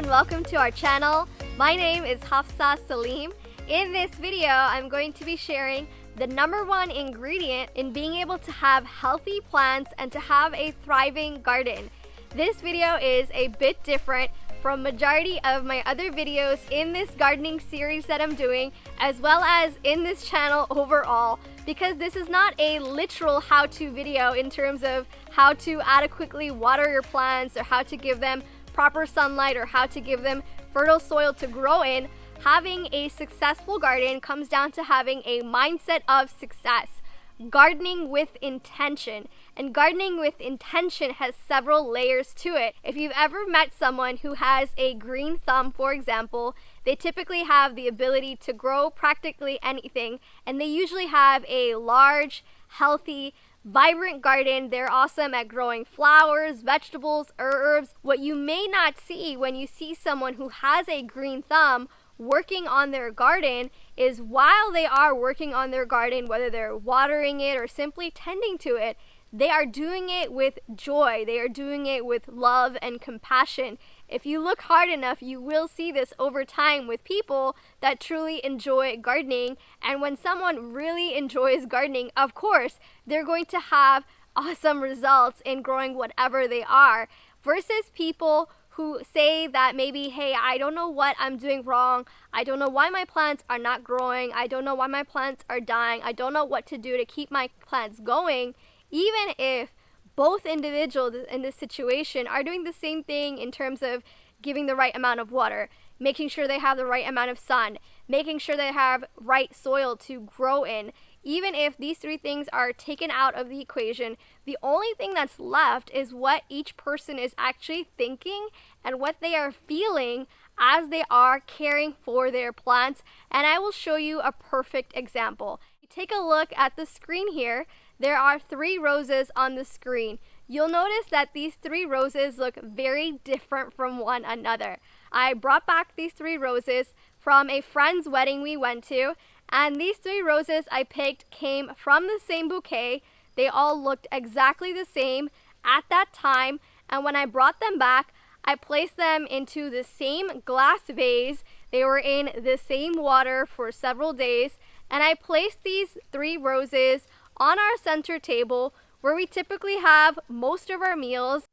and welcome to our channel. My name is Hafsa Salim. In this video, I'm going to be sharing the #1 ingredient in being able to have healthy plants and to have a thriving garden. This video is a bit different from majority of my other videos in this gardening series that I'm doing, as well as in this channel overall, because this is not a literal how-to video in terms of how to adequately water your plants or how to give them proper sunlight or how to give them fertile soil to grow in. Having a successful garden comes down to having a mindset of success. Gardening with intention. And gardening with intention has several layers to it. If you've ever met someone who has a green thumb, for example, they typically have the ability to grow practically anything, and they usually have a large, healthy, vibrant garden. They're awesome at growing flowers, vegetables, herbs. What you may not see when you see someone who has a green thumb working on their garden is while they are working on their garden, whether they're watering it or simply tending to it, they are doing it with joy. They are doing it with love and compassion. If you look hard enough, you will see this over time with people that truly enjoy gardening. And when someone really enjoys gardening, of course, they're going to have awesome results in growing whatever they are, versus people who say that maybe, hey, I don't know what I'm doing wrong. I don't know why my plants are not growing. I don't know why my plants are dying. I don't know what to do to keep my plants going. Even if both individuals in this situation are doing the same thing in terms of giving the right amount of water, making sure they have the right amount of sun, making sure they have right soil to grow in, even if these three things are taken out of the equation, the only thing that's left is what each person is actually thinking and what they are feeling as they are caring for their plants. And I will show you a perfect example. Take a look at the screen here. There are 3 roses on the screen. You'll notice that these 3 roses look very different from one another. I brought back these 3 roses from a friend's wedding we went to, and these 3 roses I picked came from the same bouquet. They all looked exactly the same at that time, and when I brought them back, I placed them into the same glass vase. They were in the same water for several days, and I placed these 3 roses on our center table where we typically have most of our meals.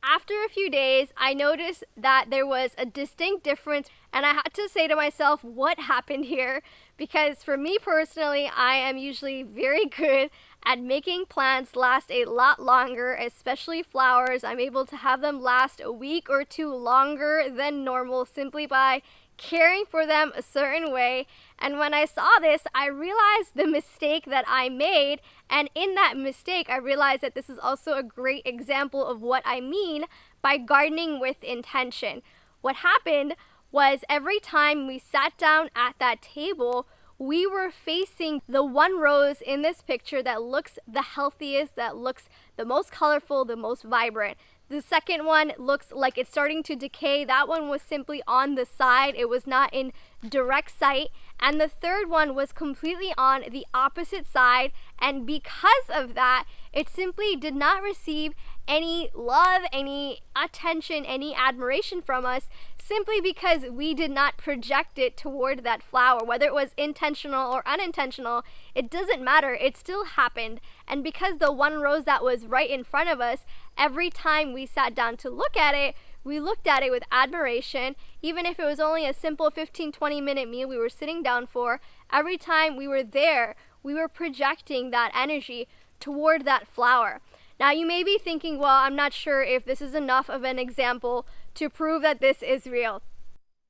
After a few days, I noticed that there was a distinct difference, and I had to say to myself, what happened here? Because for me personally, I am usually very good at making plants last a lot longer, especially flowers. I'm able to have them last a week or 2 longer than normal simply by caring for them a certain way. And when I saw this, I realized the mistake that I made, and in that mistake I realized that this is also a great example of what I mean by gardening with intention. What happened was every time we sat down at that table, we were facing the one rose in this picture that looks the healthiest, that looks the most colorful, the most vibrant. The second one looks like it's starting to decay. That one was simply on the side. It was not in direct sight. And the third one was completely on the opposite side. And because of that, it simply did not receive any love, any attention, any admiration from us, simply because we did not project it toward that flower. Whether it was intentional or unintentional, it doesn't matter. It still happened. And because the one rose that was right in front of us, every time we sat down to look at it, we looked at it with admiration. Even if it was only a simple 15-20 minute meal we were sitting down for, every time we were there, we were projecting that energy toward that flower. Now you may be thinking, well, I'm not sure if this is enough of an example to prove that this is real.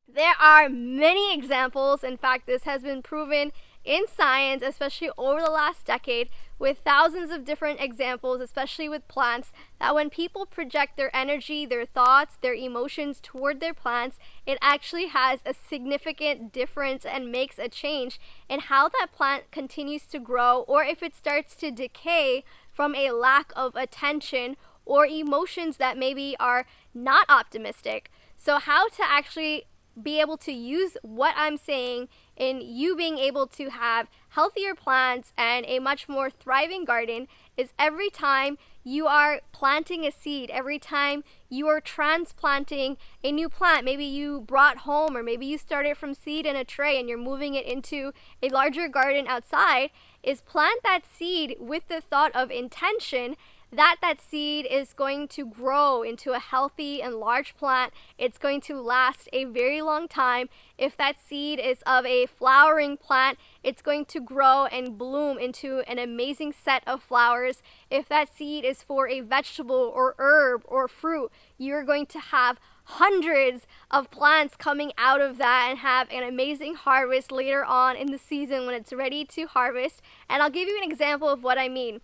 There are many examples. In fact, this has been proven in science, especially over the last decade, with thousands of different examples, especially with plants, that when people project their energy, their thoughts, their emotions toward their plants, it actually has a significant difference and makes a change in how that plant continues to grow, or if it starts to decay from a lack of attention or emotions that maybe are not optimistic. So how to actually be able to use what I'm saying in you being able to have healthier plants and a much more thriving garden is every time you are planting a seed. Every time you are transplanting a new plant, maybe you brought home, or maybe you started from seed in a tray and you're moving it into a larger garden outside, is plant that seed with the thought of intention that seed is going to grow into a healthy and large plant. It's going to last a very long time. If that seed is of a flowering plant, it's going to grow and bloom into an amazing set of flowers. If that seed is for a vegetable or herb or fruit, you're going to have hundreds of plants coming out of that and have an amazing harvest later on in the season when it's ready to harvest. And I'll give you an example of what I mean.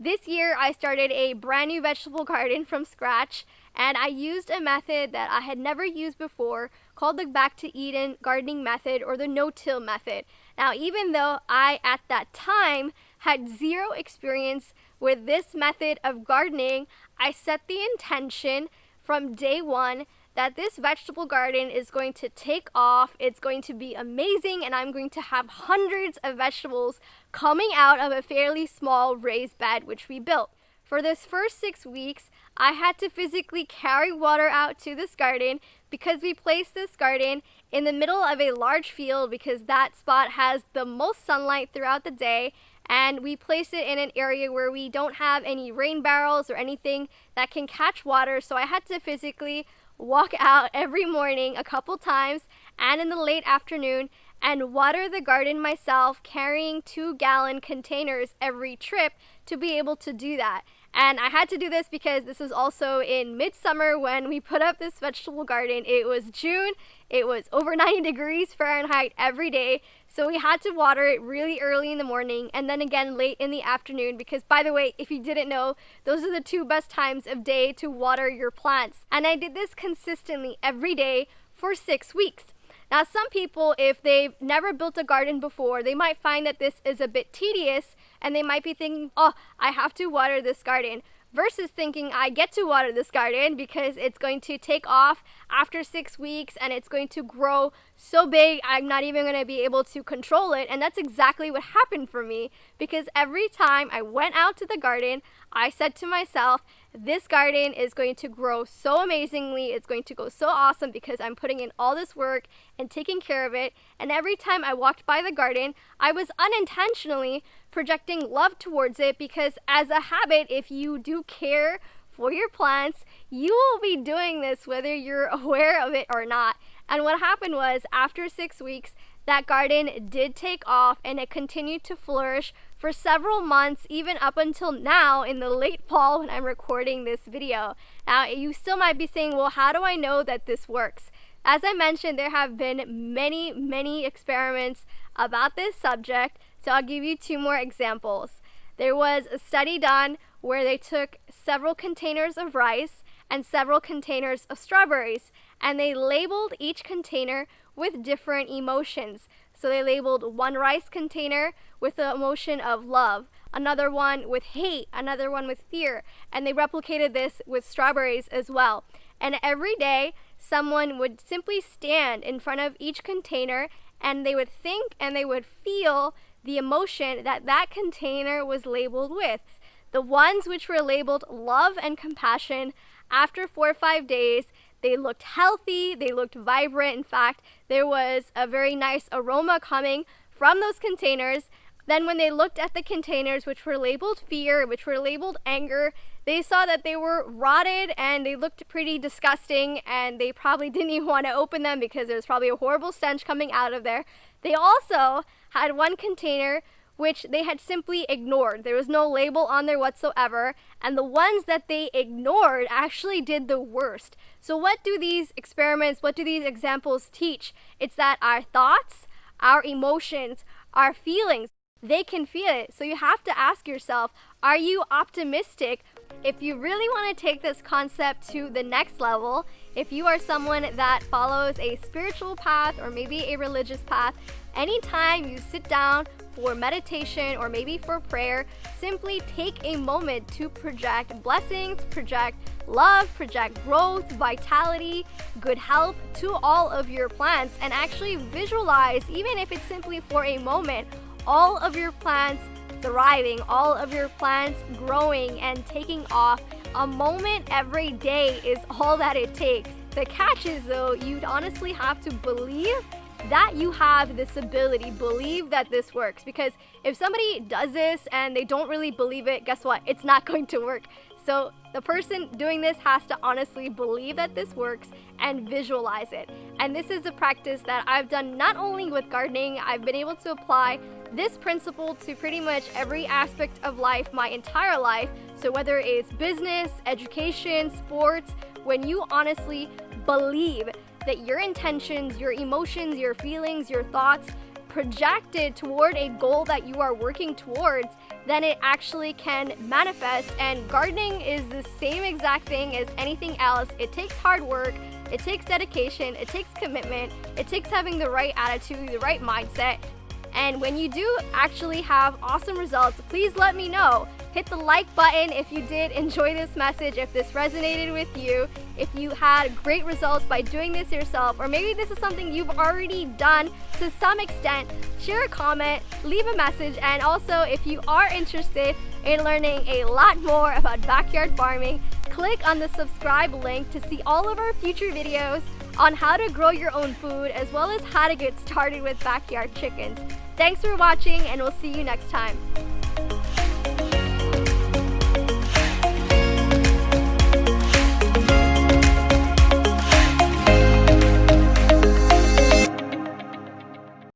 This year, I started a brand new vegetable garden from scratch, and I used a method that I had never used before called the Back to Eden gardening method, or the no-till method. Now, even though I, at that time, had zero experience with this method of gardening, I set the intention from day one that this vegetable garden is going to take off, it's going to be amazing, and I'm going to have hundreds of vegetables coming out of a fairly small raised bed which we built. For this first 6 weeks, I had to physically carry water out to this garden because we placed this garden in the middle of a large field because that spot has the most sunlight throughout the day, and we placed it in an area where we don't have any rain barrels or anything that can catch water, so I had to physically walk out every morning a couple times and in the late afternoon and water the garden myself, carrying 2-gallon containers every trip to be able to do that. And I had to do this because this was also in midsummer when we put up this vegetable garden. It was June, it was over 90 degrees Fahrenheit every day, so we had to water it really early in the morning and then again late in the afternoon because, by the way, if you didn't know, those are the 2 best times of day to water your plants. And I did this consistently every day for 6 weeks. Now, some people, if they've never built a garden before, they might find that this is a bit tedious and they might be thinking, oh, I have to water this garden, versus thinking I get to water this garden because it's going to take off after 6 weeks and it's going to grow so big I'm not even going to be able to control it. And that's exactly what happened for me, because every time I went out to the garden, I said to myself, this garden is going to grow so amazingly, it's going to go so awesome because I'm putting in all this work and taking care of it. And every time I walked by the garden, I was unintentionally projecting love towards it, because as a habit, if you do care for your plants, you will be doing this whether you're aware of it or not. And what happened was, after 6 weeks, that garden did take off and it continued to flourish for several months, even up until now in the late fall when I'm recording this video. Now, you still might be saying, well, how do I know that this works? As I mentioned, there have been many experiments about this subject, so I'll give you 2 more examples. There was a study done where they took several containers of rice and several containers of strawberries, and they labeled each container with different emotions. So they labeled one rice container with the emotion of love, another one with hate, another one with fear, and they replicated this with strawberries as well. And every day, someone would simply stand in front of each container and they would think and they would feel the emotion that container was labeled with. The ones which were labeled love and compassion, after 4 or 5 days, they looked healthy, they looked vibrant. In fact, there was a very nice aroma coming from those containers. Then when they looked at the containers which were labeled fear, which were labeled anger, they saw that they were rotted and they looked pretty disgusting, and they probably didn't even want to open them because there was probably a horrible stench coming out of there. They also had one container which they had simply ignored. There was no label on there whatsoever, and the ones that they ignored actually did the worst. So what do these experiments, what do these examples teach? It's that our thoughts, our emotions, our feelings, they can feel it. So you have to ask yourself, are you optimistic? If you really want to take this concept to the next level, if you are someone that follows a spiritual path or maybe a religious path, anytime you sit down for meditation or maybe for prayer, simply take a moment to project blessings, project love, project growth, vitality, good health to all of your plants, and actually visualize, even if it's simply for a moment, all of your plants thriving, all of your plants growing and taking off, a moment every day is all that it takes. The catch is though, you'd honestly have to believe that you have this ability, believe that this works. Because if somebody does this and they don't really believe it, guess what? It's not going to work. So the person doing this has to honestly believe that this works and visualize it. And this is a practice that I've done not only with gardening, I've been able to apply this principle to pretty much every aspect of life, my entire life. So whether it's business, education, sports, when you honestly believe that your intentions, your emotions, your feelings, your thoughts projected toward a goal that you are working towards, then it actually can manifest. And gardening is the same exact thing as anything else. It takes hard work, it takes dedication, it takes commitment, it takes having the right attitude, the right mindset. And when you do actually have awesome results, please let me know. Hit the like button if you did enjoy this message, if this resonated with you, if you had great results by doing this yourself, or maybe this is something you've already done to some extent. Share a comment, leave a message, and also if you are interested in learning a lot more about backyard farming, click on the subscribe link to see all of our future videos on how to grow your own food, as well as how to get started with backyard chickens. Thanks for watching, and we'll see you next time.